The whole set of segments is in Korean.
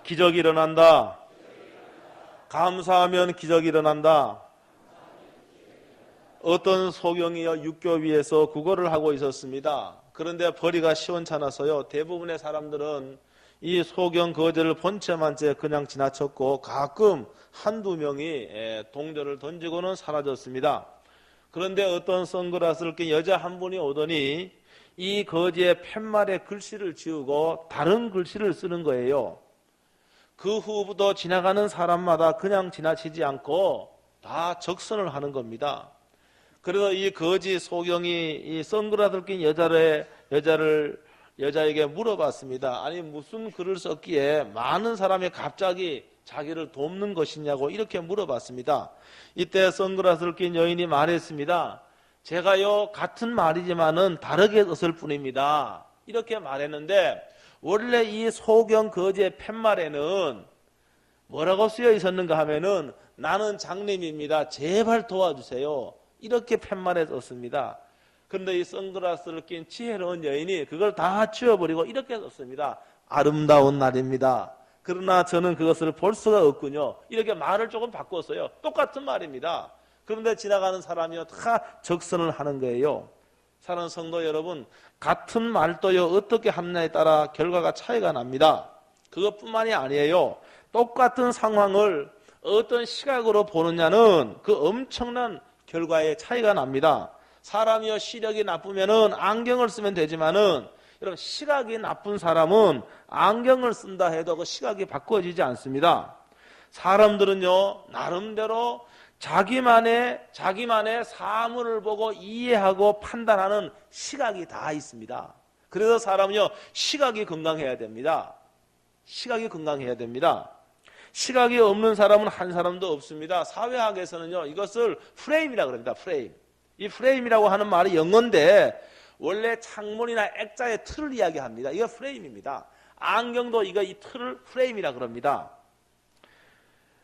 기적이 일어난다. 감사하면 기적이 일어난다. 어떤 소경이요 육교위에서 국어를 하고 있었습니다. 그런데 벌이가 시원찮아서요 대부분의 사람들은 이 소경 거제를 본 채만 그냥 지나쳤고 가끔 한두 명이 동전을 던지고는 사라졌습니다. 그런데 어떤 선글라스를 낀 여자 한 분이 오더니 이 거지의 팻말에 글씨를 지우고 다른 글씨를 쓰는 거예요. 그 후부터 지나가는 사람마다 그냥 지나치지 않고 다 적선을 하는 겁니다. 그래서 이 거지 소경이 이 선글라스를 낀 여자에게 물어봤습니다. 아니 무슨 글을 썼기에 많은 사람이 갑자기 자기를 돕는 것이냐고 이렇게 물어봤습니다. 이때 선글라스를 낀 여인이 말했습니다. 제가요 같은 말이지만은 다르게 썼을 뿐입니다. 이렇게 말했는데 원래 이 소경 거지의 팻말에는 뭐라고 쓰여 있었는가 하면은 나는 장님입니다. 제발 도와주세요. 이렇게 팻말에 썼습니다. 그런데 이 선글라스를 낀 지혜로운 여인이 그걸 다 지워버리고 이렇게 썼습니다. 아름다운 날입니다. 그러나 저는 그것을 볼 수가 없군요. 이렇게 말을 조금 바꿨어요. 똑같은 말입니다. 그런데 지나가는 사람이요 다 적선을 하는 거예요. 사랑하는 성도 여러분, 같은 말도요 어떻게 하느냐에 따라 결과가 차이가 납니다. 그것뿐만이 아니에요. 똑같은 상황을 어떤 시각으로 보느냐는 그 엄청난 결과에 차이가 납니다. 사람이요 시력이 나쁘면은 안경을 쓰면 되지만은 여러분 시각이 나쁜 사람은 안경을 쓴다 해도 그 시각이 바꿔지지 않습니다. 사람들은요 나름대로 자기만의 사물을 보고 이해하고 판단하는 시각이 다 있습니다. 그래서 사람은요 시각이 건강해야 됩니다. 시각이 건강해야 됩니다. 시각이 없는 사람은 한 사람도 없습니다. 사회학에서는요 이것을 프레임이라고 합니다. 프레임. 이 프레임이라고 하는 말이 영어인데 원래 창문이나 액자의 틀을 이야기합니다. 이거 프레임입니다. 안경도 이 틀을 프레임이라고 합니다.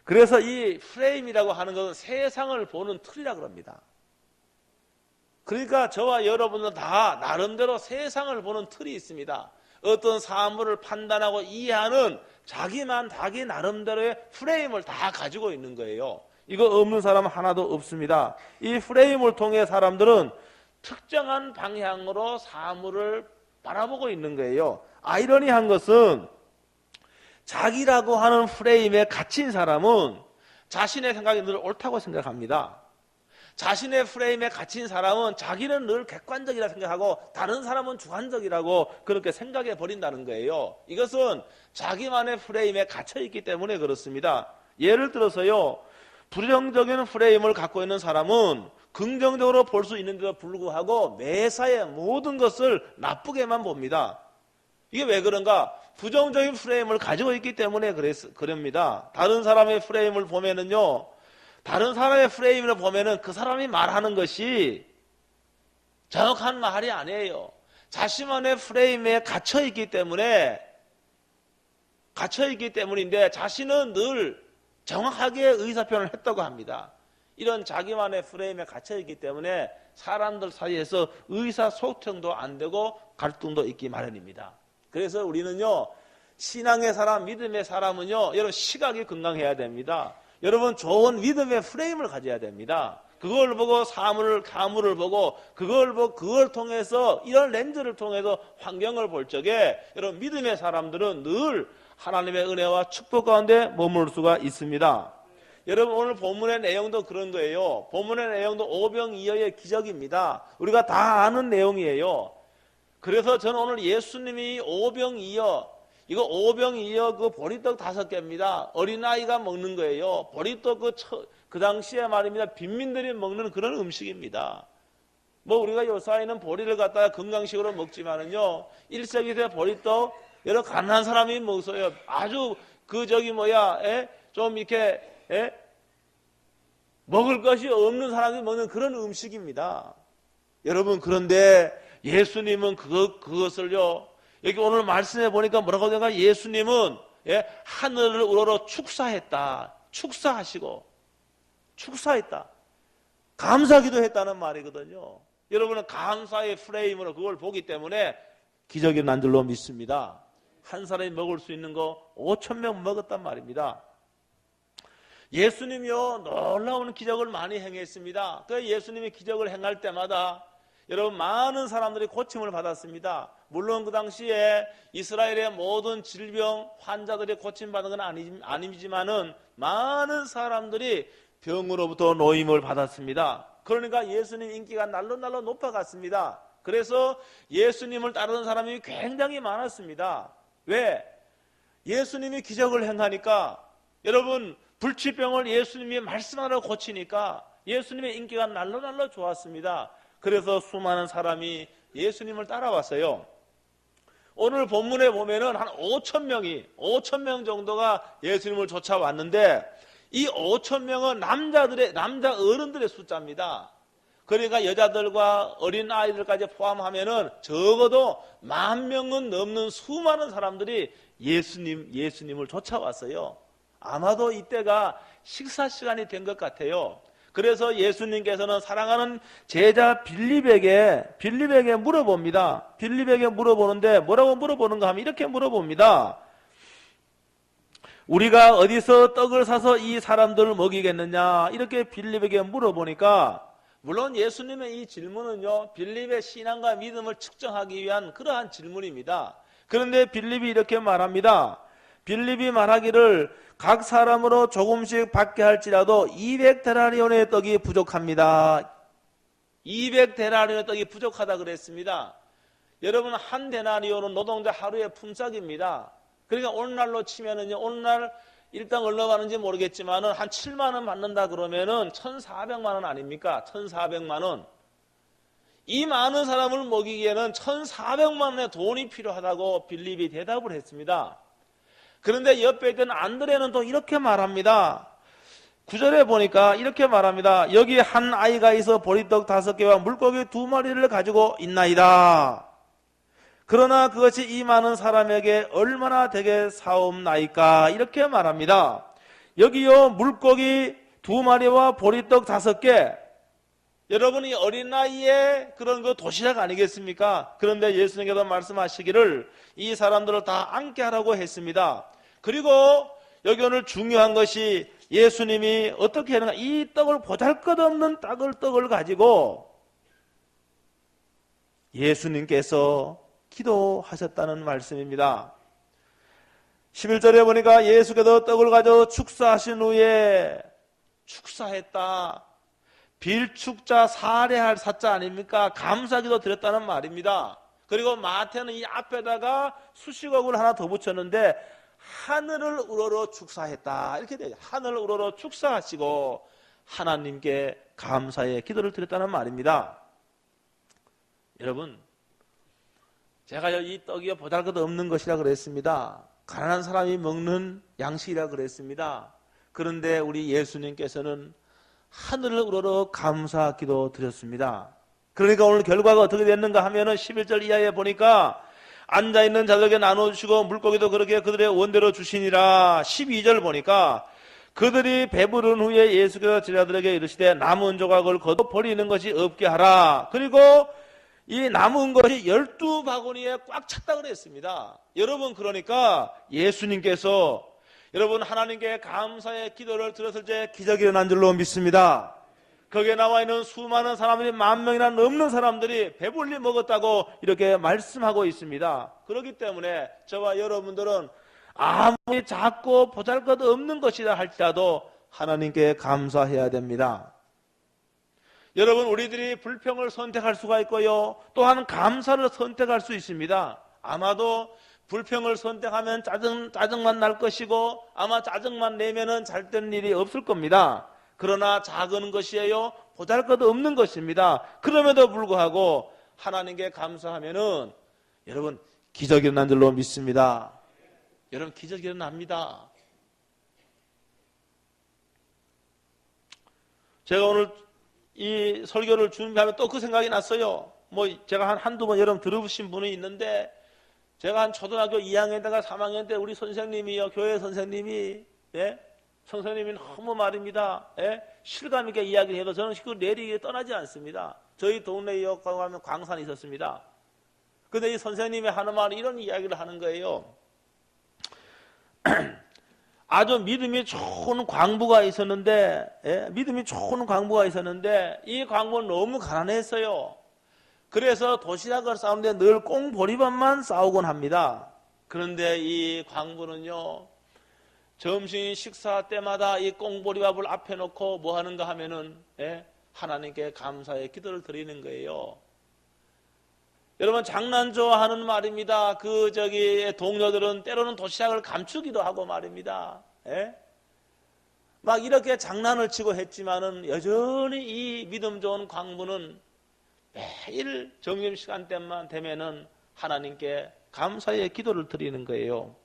그래서 이 프레임이라고 하는 것은 세상을 보는 틀이라고 합니다. 그러니까 저와 여러분은 다 나름대로 세상을 보는 틀이 있습니다. 어떤 사물을 판단하고 이해하는 자기 나름대로의 프레임을 다 가지고 있는 거예요. 이거 없는 사람 하나도 없습니다. 이 프레임을 통해 사람들은 특정한 방향으로 사물을 바라보고 있는 거예요. 아이러니한 것은 자기라고 하는 프레임에 갇힌 사람은 자신의 생각이 늘 옳다고 생각합니다. 자신의 프레임에 갇힌 사람은 자기는 늘 객관적이라 생각하고 다른 사람은 주관적이라고 그렇게 생각해 버린다는 거예요. 이것은 자기만의 프레임에 갇혀 있기 때문에 그렇습니다. 예를 들어서요. 부정적인 프레임을 갖고 있는 사람은 긍정적으로 볼 수 있는데도 불구하고 매사에 모든 것을 나쁘게만 봅니다. 이게 왜 그런가? 부정적인 프레임을 가지고 있기 때문에 그럽니다. 다른 사람의 프레임을 보면은요, 다른 사람의 프레임을 보면은 그 사람이 말하는 것이 정확한 말이 아니에요. 자신만의 프레임에 갇혀 있기 때문인데 자신은 늘 정확하게 의사표현을 했다고 합니다. 이런 자기만의 프레임에 갇혀있기 때문에 사람들 사이에서 의사소통도 안 되고 갈등도 있기 마련입니다. 그래서 우리는요 신앙의 사람, 믿음의 사람은요 여러분 시각이 건강해야 됩니다. 여러분 좋은 믿음의 프레임을 가져야 됩니다. 그걸 보고 가물을 보고 그걸 통해서 이런 렌즈를 통해서 환경을 볼 적에 여러분 믿음의 사람들은 늘 하나님의 은혜와 축복 가운데 머물 수가 있습니다. 여러분 오늘 본문의 내용도 그런 거예요. 본문의 내용도 오병이어의 기적입니다. 우리가 다 아는 내용이에요. 그래서 저는 오늘 예수님이 오병이어 그 보리떡 5개입니다. 어린아이가 먹는 거예요. 보리떡 그 당시에 말입니다. 빈민들이 먹는 그런 음식입니다. 우리가 요사이는 보리를 갖다가 건강식으로 먹지만은요 1세기 때 보리떡 여러 가난한 사람이 먹어요. 아주 좀 이렇게 먹을 것이 없는 사람이 먹는 그런 음식입니다. 여러분 그런데 예수님은 그것을요 여기 오늘 말씀해 보니까 뭐라고 되는가? 예수님은 하늘을 우러러 축사했다. 축사했다. 감사기도 했다는 말이거든요. 여러분은 감사의 프레임으로 그걸 보기 때문에 기적이 난 줄로 믿습니다. 한 사람이 먹을 수 있는 거 5,000명 먹었단 말입니다. 예수님이요 놀라운 기적을 많이 행했습니다. 그 예수님이 기적을 행할 때마다 여러분 많은 사람들이 고침을 받았습니다. 물론 그 당시에 이스라엘의 모든 질병 환자들이 고침받은 건 아니지만은 많은 사람들이 병으로부터 노임을 받았습니다. 그러니까 예수님 인기가 날로 높아갔습니다. 그래서 예수님을 따르는 사람이 굉장히 많았습니다. 왜? 예수님이 기적을 행하니까, 여러분 불치병을 예수님이 말씀하러 고치니까 예수님의 인기가 날로 좋았습니다. 그래서 수많은 사람이 예수님을 따라왔어요. 오늘 본문에 보면은 한 5,000명 정도가 예수님을 쫓아왔는데, 이 5,000명은 남자 어른들의 숫자입니다. 그러니까 여자들과 어린 아이들까지 포함하면은 적어도 10,000명은 넘는 수많은 사람들이 예수님을 쫓아왔어요. 아마도 이때가 식사 시간이 된 것 같아요. 그래서 예수님께서는 사랑하는 제자 빌립에게 물어봅니다. 빌립에게 물어보는데 뭐라고 물어보는가 하면 이렇게 물어봅니다. 우리가 어디서 떡을 사서 이 사람들을 먹이겠느냐, 이렇게 빌립에게 물어보니까, 물론 예수님의 이 질문은요 빌립의 신앙과 믿음을 측정하기 위한 그러한 질문입니다. 그런데 빌립이 이렇게 말합니다. 빌립이 말하기를 각 사람으로 조금씩 받게 할지라도 200데나리온의 떡이 부족합니다. 200데나리온의 떡이 부족하다 그랬습니다. 여러분 한 데나리온은 노동자 하루의 품삯입니다. 그러니까 오늘날로 치면은요, 오늘날 일당 얼마 받는지 모르겠지만은 한 7만 원 받는다 그러면은 1,400만 원 아닙니까? 1,400만 원. 이 많은 사람을 먹이기에는 1,400만 원의 돈이 필요하다고 빌립이 대답을 했습니다. 그런데 옆에 있던 안드레는 또 이렇게 말합니다. 9절에 보니까 이렇게 말합니다. 여기 한 아이가 있어 보리떡 5개와 물고기 2마리를 가지고 있나이다. 그러나 그것이 이 많은 사람에게 얼마나 되게 사옵나이까, 이렇게 말합니다. 여기요 물고기 2마리와 보리떡 5개, 여러분이 어린 나이에 그런 거 도시락 아니겠습니까? 그런데 예수님께서 말씀하시기를 이 사람들을 다 앉게 하라고 했습니다. 그리고 여기 오늘 중요한 것이 예수님이 어떻게 하는가, 이 떡을 보잘것없는 떡을 가지고 예수님께서 기도하셨다는 말씀입니다. 11절에 보니까 예수께서 떡을 가져 축사하신 후에, 축사했다, 빌축자 사례할 사자 아닙니까? 감사기도 드렸다는 말입니다. 그리고 마태는 이 앞에다가 수식어구를 하나 더 붙였는데 하늘을 우러러 축사했다, 이렇게 돼요. 하늘을 우러러 축사하시고 하나님께 감사의 기도를 드렸다는 말입니다. 여러분, 제가 이 떡이 보잘것없는 것이라 그랬습니다. 가난한 사람이 먹는 양식이라 그랬습니다. 그런데 우리 예수님께서는 하늘을 우러러 감사 기도 드렸습니다. 그러니까 오늘 결과가 어떻게 됐는가 하면은 11절 이하에 보니까 앉아있는 자들에게 나눠주시고 물고기도 그렇게 그들의 원대로 주시니라. 12절 보니까 그들이 배부른 후에 예수께서 제자들에게 이르시되 남은 조각을 거둬 버리는 것이 없게 하라. 그리고 이 남은 것이 12바구니에 꽉 찼다 그랬습니다. 여러분, 그러니까 예수님께서 여러분 하나님께 감사의 기도를 들었을 때 기적이 일어난 줄로 믿습니다. 거기에 나와 있는 수많은 사람들이 10,000명이나 넘는 사람들이 배불리 먹었다고 이렇게 말씀하고 있습니다. 그렇기 때문에 저와 여러분들은 아무리 작고 보잘것없는 것이라 할지라도 하나님께 감사해야 됩니다. 여러분, 우리들이 불평을 선택할 수가 있고요, 또한 감사를 선택할 수 있습니다. 아마도 불평을 선택하면 짜증만 날 것이고 아마 짜증만 내면은 잘 되는 일이 없을 겁니다. 그러나 작은 것이에요, 보잘것없는 것입니다. 그럼에도 불구하고 하나님께 감사하면은 여러분 기적이 일어난 줄로 믿습니다. 여러분, 기적이 일어납니다. 제가 오늘 이 설교를 준비하면 또 그 생각이 났어요. 제가 한두 번 여러분 들어보신 분이 있는데, 제가 한 초등학교 2학년인가 3학년 때 우리 선생님이요, 교회 선생님이, 선생님이 너무 말입니다. 실감 있게 이야기를 해도 저는 그 내리에 떠나지 않습니다. 저희 동네에 가면 광산이 있었습니다. 근데 이 선생님이 하는 말은 이런 이야기를 하는 거예요. 아주 믿음이 좋은 광부가 있었는데, 믿음이 좋은 광부가 있었는데 이 광부는 너무 가난했어요. 그래서 도시락을 싸우는데 늘 꽁보리밥만 싸우곤 합니다. 그런데 이 광부는요, 점심 식사 때마다 이 꽁보리밥을 앞에 놓고 뭐 하는가 하면은 하나님께 감사의 기도를 드리는 거예요. 여러분, 장난 좋아하는 말입니다. 동료들은 때로는 도시락을 감추기도 하고 말입니다. 막 이렇게 장난을 치고 했지만은 여전히 이 믿음 좋은 광부는 매일 점심시간 때만 되면은 하나님께 감사의 기도를 드리는 거예요.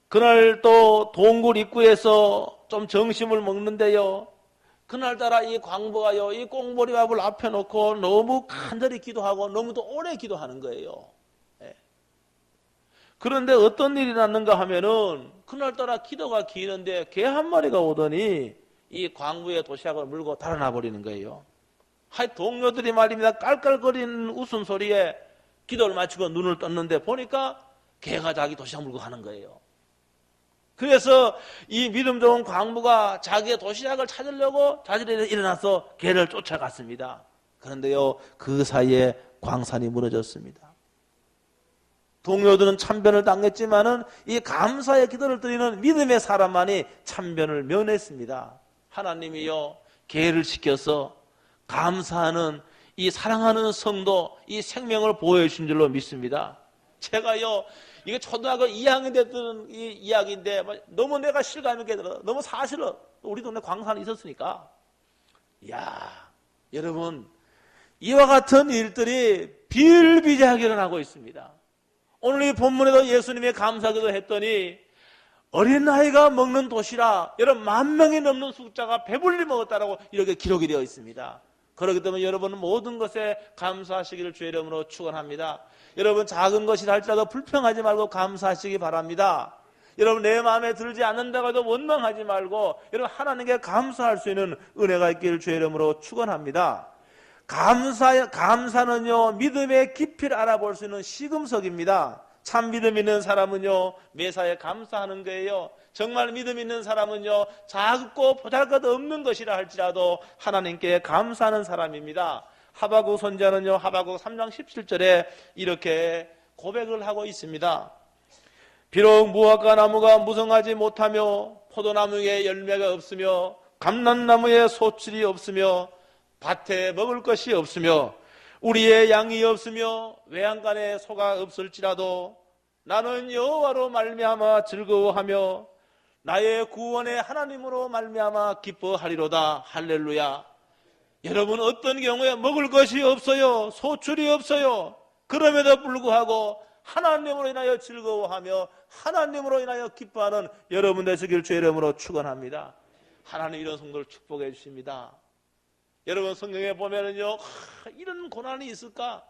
그날 또 동굴 입구에서 좀 점심을 먹는데요, 그날따라 이 광부가요, 이 꽁보리밥을 앞에 놓고 너무 간절히 기도하고 너무도 오래 기도하는 거예요. 그런데 어떤 일이 났는가 하면은 그날따라 기도가 기는데 개 한 마리가 오더니 이 광부의 도시락을 물고 달아나 버리는 거예요. 동료들이 말입니다. 깔깔거리는 웃음소리에 기도를 마치고 눈을 떴는데 보니까 개가 자기 도시락 물고 가는 거예요. 그래서 이 믿음 좋은 광부가 자기의 도시락을 찾으려고 자질에 일어나서 개를 쫓아갔습니다. 그런데요, 그 사이에 광산이 무너졌습니다. 동료들은 참변을 당했지만은 이 감사의 기도를 드리는 믿음의 사람만이 참변을 면했습니다. 하나님이요, 개를 시켜서 감사하는 이 사랑하는 성도, 이 생명을 보호해 주신 줄로 믿습니다. 제가요, 이게 초등학교 2학년 때 듣는 이 이야기인데 너무 내가 실감 있게 들어. 너무 사실은 우리 동네 광산이 있었으니까. 이야, 여러분, 이와 같은 일들이 비일비재하게 일어나고 있습니다. 오늘 이 본문에도 예수님의 감사기도 했더니 어린 아이가 먹는 도시락, 여러분 10,000명이 넘는 숫자가 배불리 먹었다라고 이렇게 기록이 되어 있습니다. 그렇기 때문에 여러분은 모든 것에 감사하시기를 주의 이름으로 축원합니다. 여러분, 작은 것이라 할지라도 불평하지 말고 감사하시기 바랍니다. 여러분, 내 마음에 들지 않는다고 해도 원망하지 말고 여러분, 하나님께 감사할 수 있는 은혜가 있기를 주의 이름으로 축원합니다. 감사는요, 믿음의 깊이를 알아볼 수 있는 시금석입니다. 참 믿음 있는 사람은요, 매사에 감사하는 거예요. 정말 믿음 있는 사람은요, 작고 보잘것없는 것이라 할지라도 하나님께 감사하는 사람입니다. 하박국 선지자는요, 하박국 3장 17절에 이렇게 고백을 하고 있습니다. 비록 무화과 나무가 무성하지 못하며 포도나무에 열매가 없으며 감람나무에 소출이 없으며 밭에 먹을 것이 없으며 우리의 양이 없으며 외양간에 소가 없을지라도 나는 여호와로 말미암아 즐거워하며 나의 구원의 하나님으로 말미암아 기뻐하리로다. 할렐루야. 여러분, 어떤 경우에 먹을 것이 없어요. 소출이 없어요. 그럼에도 불구하고 하나님으로 인하여 즐거워하며 하나님으로 인하여 기뻐하는 여러분 되시길 주의 이름으로 축원합니다. 하나님 이런 성도를 축복해 주십니다. 여러분, 성경에 보면은요, 이런 고난이 있을까?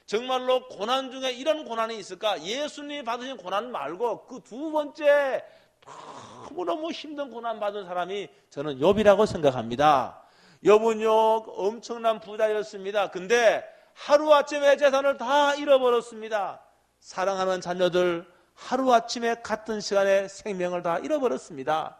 정말로 고난 중에 이런 고난이 있을까? 예수님이 받으신 고난 말고 그 두 번째 너무너무 힘든 고난 받은 사람이 저는 욥이라고 생각합니다. 욥은요, 엄청난 부자였습니다. 근데 하루아침에 재산을 다 잃어버렸습니다. 사랑하는 자녀들 하루아침에 같은 시간에 생명을 다 잃어버렸습니다.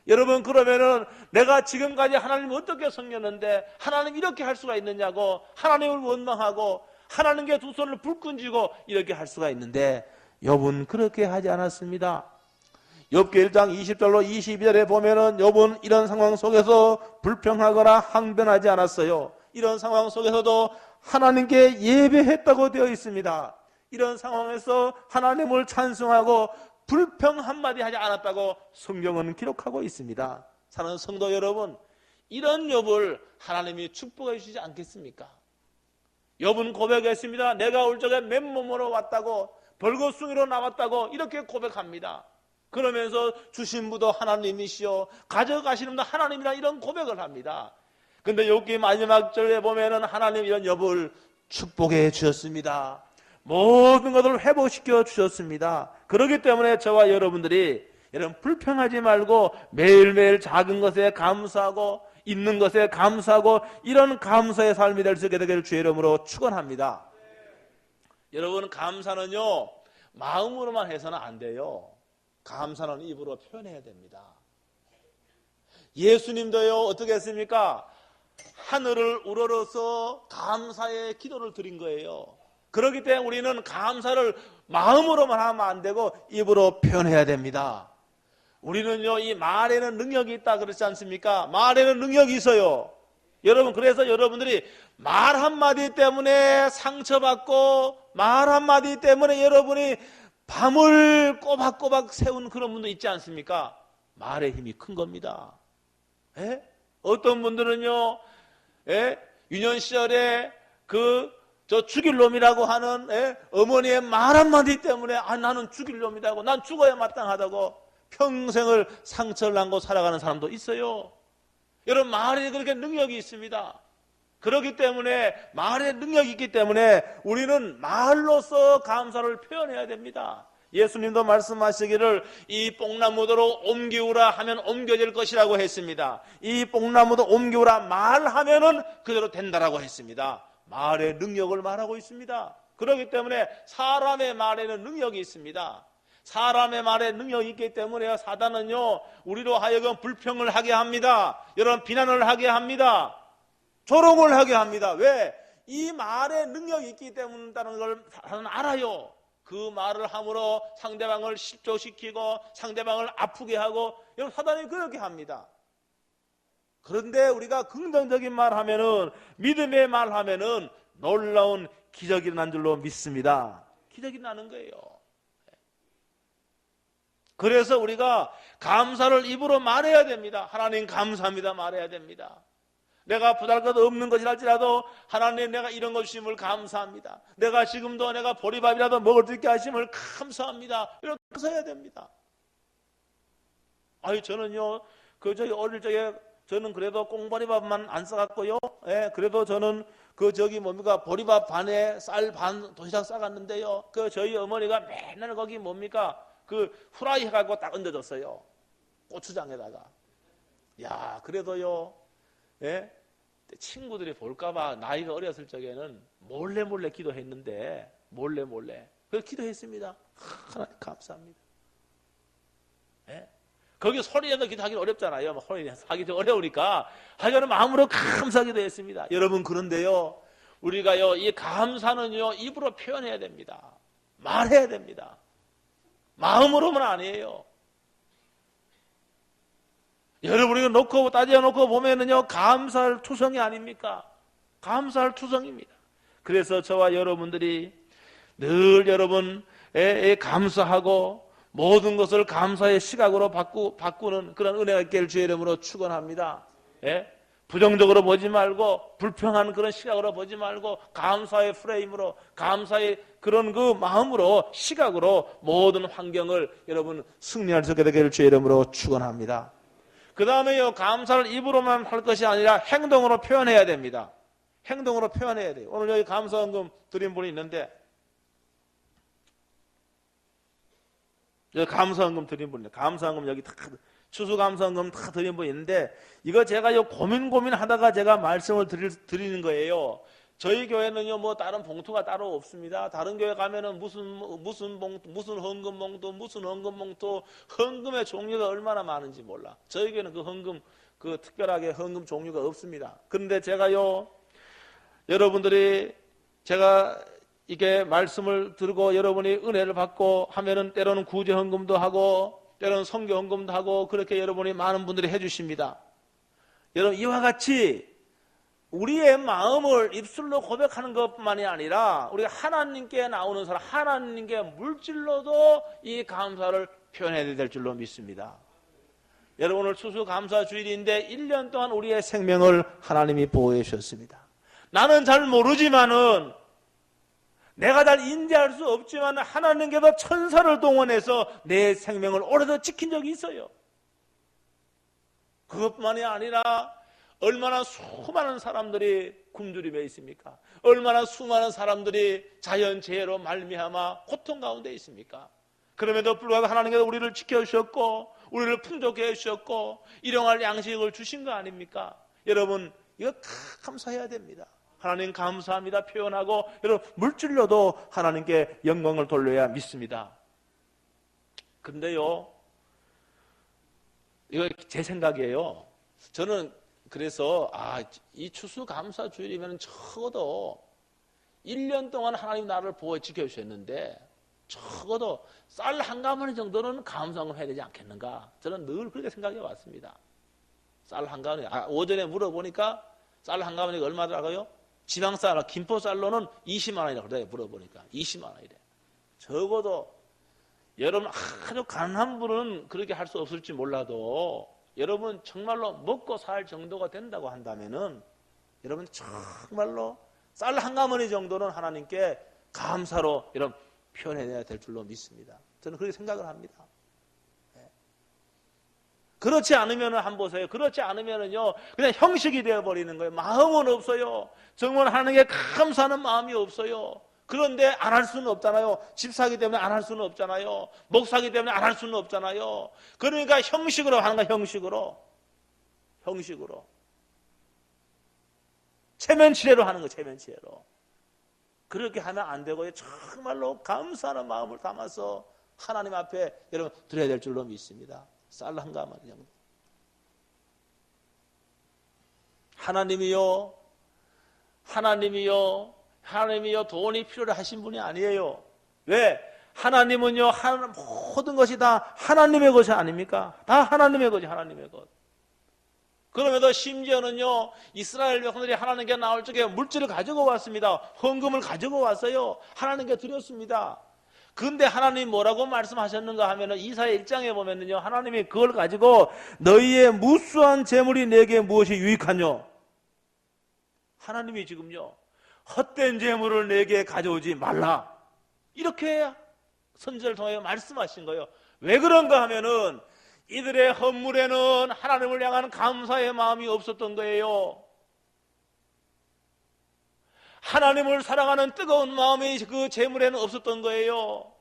여러분, 그러면은 내가 지금까지 하나님을 어떻게 섬겼는데 하나님 이렇게 할 수가 있느냐고 하나님을 원망하고 하나님께 두 손을 불끈 쥐고 이렇게 할 수가 있는데 욥은 그렇게 하지 않았습니다. 욥기 1장 20절로 22절에 보면은 욥은 이런 상황 속에서 불평하거나 항변하지 않았어요. 이런 상황 속에서도 하나님께 예배했다고 되어 있습니다. 이런 상황에서 하나님을 찬송하고 불평 한마디 하지 않았다고 성경은 기록하고 있습니다. 사랑하는 성도 여러분, 이런 욥을 하나님이 축복해 주시지 않겠습니까? 욥은 고백했습니다. 내가 올 적에 맨몸으로 왔다고, 벌거숭이로 나왔다고 이렇게 고백합니다. 그러면서 주신 분도 하나님이시오, 가져가시는 분도 하나님이라 이런 고백을 합니다. 근데 욥기 마지막 절에 보면은 하나님 이런 욥을 축복해 주셨습니다. 모든 것을 회복시켜 주셨습니다. 그렇기 때문에 저와 여러분들이 여러분 불평하지 말고 매일매일 작은 것에 감사하고 있는 것에 감사하고 이런 감사의 삶이 될 수 있게 되기를 주의 이름으로 축원합니다. 여러분, 감사는요 마음으로만 해서는 안 돼요. 감사는 입으로 표현해야 됩니다. 예수님도요, 어떻게 했습니까? 하늘을 우러러서 감사의 기도를 드린 거예요. 그렇기 때문에 우리는 감사를 마음으로만 하면 안 되고 입으로 표현해야 됩니다. 우리는요, 이 말에는 능력이 있다 그랬지 않습니까? 말에는 능력이 있어요. 여러분, 그래서 여러분들이 말 한마디 때문에 상처받고 말 한마디 때문에 여러분이 밤을 꼬박꼬박 세운 그런 분도 있지 않습니까? 말의 힘이 큰 겁니다. 에? 어떤 분들은요, 유년 시절에 저 죽일 놈이라고 하는 어머니의 말 한마디 때문에 나는 죽일 놈이라고, 난 죽어야 마땅하다고 평생을 상처를 안고 살아가는 사람도 있어요. 여러분, 말에 그렇게 능력이 있습니다. 그렇기 때문에 말에 능력이 있기 때문에 우리는 말로서 감사를 표현해야 됩니다. 예수님도 말씀하시기를 이 뽕나무도로 옮기우라 하면 옮겨질 것이라고 했습니다. 이 뽕나무도 옮기우라 말하면은 그대로 된다라고 했습니다. 말의 능력을 말하고 있습니다. 그렇기 때문에 사람의 말에는 능력이 있습니다. 사람의 말에 능력이 있기 때문에 사단은요, 우리로 하여금 불평을 하게 합니다. 여러분, 비난을 하게 합니다. 조롱을 하게 합니다. 왜? 이 말에 능력이 있기 때문이라는 걸 사단은 알아요. 그 말을 함으로 상대방을 실족시키고 상대방을 아프게 하고, 여러분, 사단이 그렇게 합니다. 그런데 우리가 긍정적인 말 하면은, 믿음의 말 하면은 놀라운 기적이 난 줄로 믿습니다. 기적이 나는 거예요. 그래서 우리가 감사를 입으로 말해야 됩니다. 하나님 감사합니다 말해야 됩니다. 내가 보잘것 없는 것이랄지라도 하나님, 내가 이런 것 주심을 감사합니다. 내가 지금도 내가 보리밥이라도 먹을 수 있게 하심을 감사합니다. 이렇게 써야 됩니다. 저는요, 저희 어릴 적에 저는 그래도 꽁보리밥만 안 싸갔고요. 그래도 저는 보리밥 반에 쌀 반 도시락 싸갔는데요. 저희 어머니가 맨날 거기 후라이 해가지고 딱 얹어줬어요. 고추장에다가. 야, 그래도요, 친구들이 볼까봐 나이가 어렸을 적에는 몰래 기도했는데, 몰래. 그래서 기도했습니다. 하나님 감사합니다. 거기 소리내서 기도하기는 어렵잖아요. 소리 하기 어려우니까 하여간 마음으로 감사하기도 했습니다. 여러분, 그런데요, 우리가요, 이 감사는요, 입으로 표현해야 됩니다. 말해야 됩니다. 마음으로만 아니에요. 여러분, 이거 따져놓고 보면은요, 감사할 투성이 아닙니까? 감사할 투성입니다. 그래서 저와 여러분들이 늘 여러분에 감사하고 모든 것을 감사의 시각으로 바꾸는 그런 은혜가 있기를 주의 이름으로 축원합니다. 부정적으로 보지 말고 불평하는 그런 시각으로 보지 말고 감사의 프레임으로, 감사의 그런 그 마음으로, 시각으로 모든 환경을 여러분 승리할 수 있게 되기를 주의 이름으로 축원합니다. 그 다음에요, 감사를 입으로만 할 것이 아니라 행동으로 표현해야 됩니다. 행동으로 표현해야 돼요. 오늘 여기 감사헌금 드린 분이 있는데, 여기 감사헌금 드린 분이, 감사헌금 여기 다 추수감사헌금 다 드린 분이 있는데, 이거 제가 고민하다가 제가 말씀을 드리는 거예요. 저희 교회는요, 다른 봉투가 따로 없습니다. 다른 교회 가면은 무슨 봉투, 무슨 헌금 봉투, 무슨 헌금 봉투, 헌금의 종류가 얼마나 많은지 몰라. 저희 교회는 특별하게 헌금 종류가 없습니다. 그런데 제가요, 여러분들이 제가 이게 말씀을 들고 여러분이 은혜를 받고 하면은 때로는 구제 헌금도 하고 때로는 선교 헌금도 하고 그렇게 여러분이 많은 분들이 해주십니다. 여러분, 이와 같이 우리의 마음을 입술로 고백하는 것만이 아니라 우리가 하나님께 나오는 사람, 하나님께 물질로도 이 감사를 표현해야 될 줄로 믿습니다. 여러분, 오늘 추수감사 주일인데 1년 동안 우리의 생명을 하나님이 보호해 주셨습니다. 나는 잘 모르지만은, 내가 잘 인지할 수 없지만 하나님께서 천사를 동원해서 내 생명을 오래도 지킨 적이 있어요. 그것만이 아니라 얼마나 수많은 사람들이 굶주림에 있습니까? 얼마나 수많은 사람들이 자연재해로 말미암아 고통 가운데 있습니까? 그럼에도 불구하고 하나님께서 우리를 지켜주셨고 우리를 풍족해 해주셨고 일용할 양식을 주신 거 아닙니까? 여러분, 이거 다 감사해야 됩니다. 하나님 감사합니다 표현하고 여러분 물질로도 하나님께 영광을 돌려야 믿습니다. 근데요, 이거 제 생각이에요. 저는 그래서 이 추수감사주일이면 적어도 1년 동안 하나님 나를 보호 지켜주셨는데 적어도 쌀 한 가마니 정도는 감사를 해야 되지 않겠는가. 저는 늘 그렇게 생각해 왔습니다. 쌀 한 가마니, 오전에 물어보니까 쌀 한 가마니가 얼마더라고요? 지방쌀, 김포쌀로는 20만 원이라고 그래요. 물어보니까 20만 원이래. 적어도 여러분 아주 가난한 분은 그렇게 할 수 없을지 몰라도 여러분 정말로 먹고 살 정도가 된다고 한다면은 여러분 정말로 쌀 한 가마니 정도는 하나님께 감사로 여러분 표현해야 될 줄로 믿습니다. 저는 그렇게 생각을 합니다. 그렇지 않으면 한번 보세요. 그렇지 않으면요 그냥 형식이 되어버리는 거예요. 마음은 없어요. 정말 하나님께 감사하는 마음이 없어요. 그런데 안 할 수는 없잖아요. 집 사기 때문에 안 할 수는 없잖아요. 목 사기 때문에 안 할 수는 없잖아요. 그러니까 형식으로 하는 거야. 형식으로 체면치레로 하는 거. 체면치레로. 그렇게 하면 안 되고요. 정말로 감사하는 마음을 담아서 하나님 앞에 여러분 드려야 될 줄로 믿습니다. 쌀 한 가마니 정도. 하나님이요 돈이 필요로 하신 분이 아니에요. 왜? 하나님은요 모든 것이 다 하나님의 것이 아닙니까? 다 하나님의 것이 하나님의 것. 그럼에도 심지어는요 이스라엘 백성들이 하나님께 나올 적에 물질을 가지고 왔습니다. 헌금을 가지고 왔어요. 하나님께 드렸습니다. 그런데 하나님이 뭐라고 말씀하셨는가 하면은 이사야 1장에 보면은요 하나님이 그걸 가지고 너희의 무수한 재물이 내게 무엇이 유익하뇨? 하나님이 지금요 헛된 재물을 내게 가져오지 말라 이렇게 선지자를 통해 말씀하신 거예요. 왜 그런가 하면은 이들의 헌물에는 하나님을 향한 감사의 마음이 없었던 거예요. 하나님을 사랑하는 뜨거운 마음이 그 재물에는 없었던 거예요.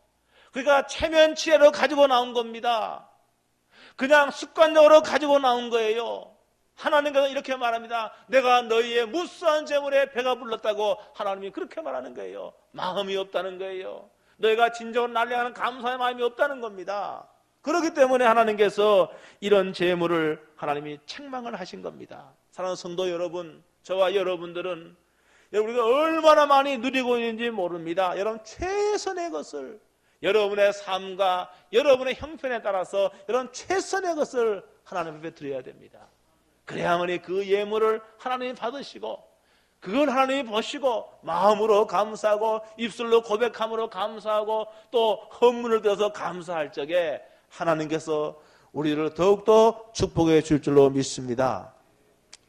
그러니까 체면치레로 가지고 나온 겁니다. 그냥 습관적으로 가지고 나온 거예요. 하나님께서 이렇게 말합니다. 내가 너희의 무수한 재물에 배가 불렀다고 하나님이 그렇게 말하는 거예요. 마음이 없다는 거예요. 너희가 진정으로 나를 향하는 감사의 마음이 없다는 겁니다. 그렇기 때문에 하나님께서 이런 재물을 하나님이 책망을 하신 겁니다. 사랑하는 성도 여러분, 저와 여러분들은 우리가 얼마나 많이 누리고 있는지 모릅니다. 여러분 최선의 것을 여러분의 삶과 여러분의 형편에 따라서 여러분 최선의 것을 하나님 앞에 드려야 됩니다. 그래야만이 그 예물을 하나님이 받으시고 그걸 하나님이 보시고 마음으로 감사하고 입술로 고백함으로 감사하고 또 헌문을 들어서 감사할 적에 하나님께서 우리를 더욱더 축복해 줄 줄로 믿습니다.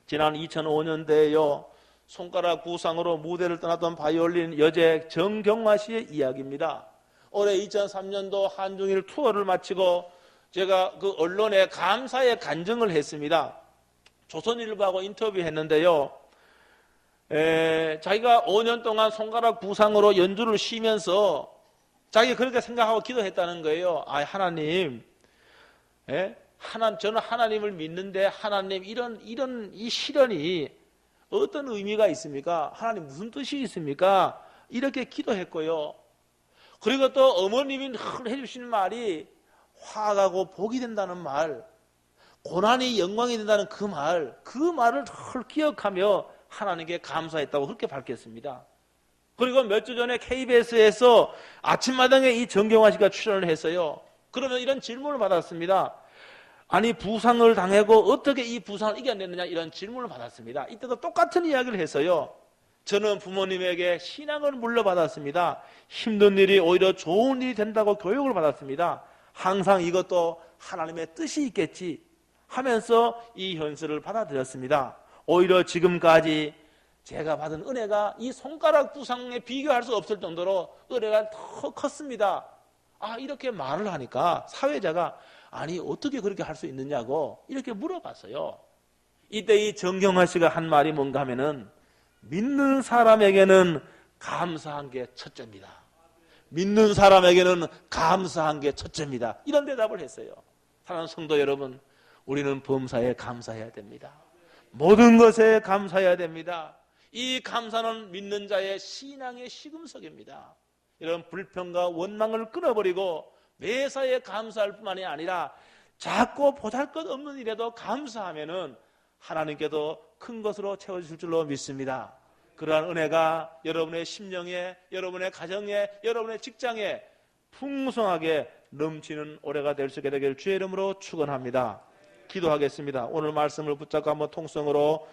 지난 2005년대에요 손가락 부상으로 무대를 떠났던 바이올린 여제 정경화 씨의 이야기입니다. 올해 2003년도 한중일 투어를 마치고 제가 그 언론에 감사의 간증을 했습니다. 조선일보하고 인터뷰했는데요. 자기가 5년 동안 손가락 부상으로 연주를 쉬면서 자기가 그렇게 생각하고 기도했다는 거예요. 하나님, 저는 하나님을 믿는데 하나님 이런 이 시련이 어떤 의미가 있습니까? 하나님 무슨 뜻이 있습니까? 이렇게 기도했고요. 그리고 또 어머님이 늘 해주시는 말이 화가고 복이 된다는 말, 고난이 영광이 된다는 그 말을 늘 기억하며 하나님께 감사했다고 그렇게 밝혔습니다. 그리고 몇 주 전에 KBS에서 아침마당에 이 정경화 씨가 출연을 했어요. 그러면 이런 질문을 받았습니다. 아니 부상을 당하고 어떻게 이 부상을 이겨냈느냐 이런 질문을 받았습니다. 이때도 똑같은 이야기를 했어요. 저는 부모님에게 신앙을 물려받았습니다. 힘든 일이 오히려 좋은 일이 된다고 교육을 받았습니다. 항상 이것도 하나님의 뜻이 있겠지 하면서 이 현실을 받아들였습니다. 오히려 지금까지 제가 받은 은혜가 이 손가락 부상에 비교할 수 없을 정도로 은혜가 더 컸습니다. 이렇게 말을 하니까 사회자가 아니 어떻게 그렇게 할 수 있느냐고 이렇게 물어봤어요. 이때 이 정경화 씨가 한 말이 뭔가 하면은 믿는 사람에게는 감사한 게 첫째입니다. 믿는 사람에게는 감사한 게 첫째입니다. 이런 대답을 했어요. 사랑하는 성도 여러분, 우리는 범사에 감사해야 됩니다. 모든 것에 감사해야 됩니다. 이 감사는 믿는 자의 신앙의 시금석입니다. 이런 불평과 원망을 끊어버리고 매사에 감사할 뿐만이 아니라 작고 보잘것없는 일에도 감사하면은 하나님께도 큰 것으로 채워주실 줄로 믿습니다. 그러한 은혜가 여러분의 심령에, 여러분의 가정에, 여러분의 직장에 풍성하게 넘치는 올해가 될 수 있게 되길 주의 이름으로 축원합니다. 기도하겠습니다. 오늘 말씀을 붙잡고 한번 통성으로